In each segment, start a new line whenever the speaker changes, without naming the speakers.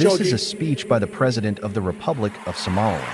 This is a speech by the President of the Republic of Somaliland,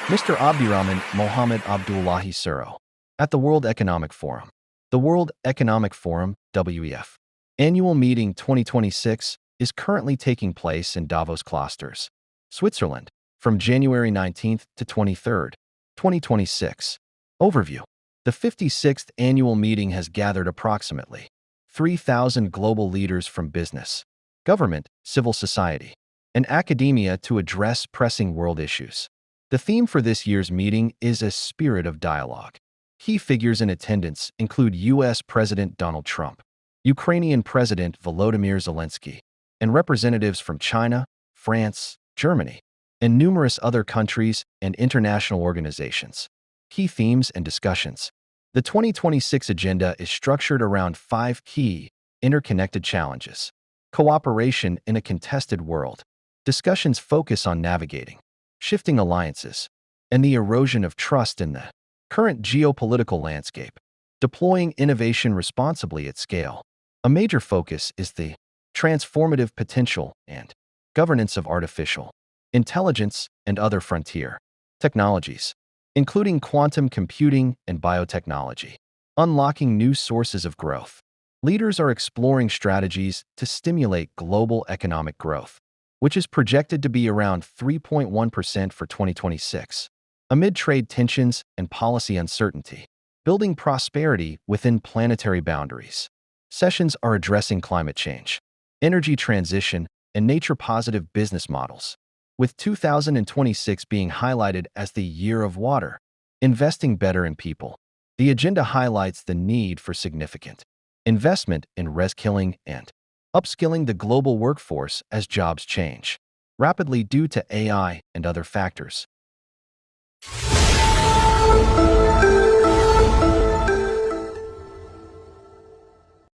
Mr. Abdirahman Mohammed Abdullahi Cirro, at the World Economic Forum. The World Economic Forum, WEF, Annual Meeting 2026 is currently taking place in Davos Clusters, Switzerland, from January 19th to 23rd, 2026. Overview. The 56th annual meeting has gathered approximately 3,000 global leaders from business, government, civil society, and academia to address pressing world issues. The theme for this year's meeting is a spirit of dialogue. Key figures in attendance include U.S. President Donald Trump, Ukrainian President Volodymyr Zelensky, and representatives from China, France, Germany, and numerous other countries and international organizations. Key themes and discussions. The 2026 agenda is structured around 5 key, interconnected challenges. Cooperation in a contested world. Discussions focus on navigating shifting alliances and the erosion of trust in the current geopolitical landscape. Deploying innovation responsibly at scale. A major focus is the transformative potential and governance of artificial intelligence and other frontier technologies, including quantum computing and biotechnology. Unlocking new sources of growth. Leaders are exploring strategies to stimulate global economic growth, which is projected to be around 3.1% for 2026. Amid trade tensions and policy uncertainty, building prosperity within planetary boundaries. Sessions are addressing climate change, energy transition, and nature-positive business models, with 2026 being highlighted as the Year of Water. Investing better in people. The agenda highlights the need for significant investment in reskilling and upskilling the global workforce as jobs change rapidly due to AI and other factors.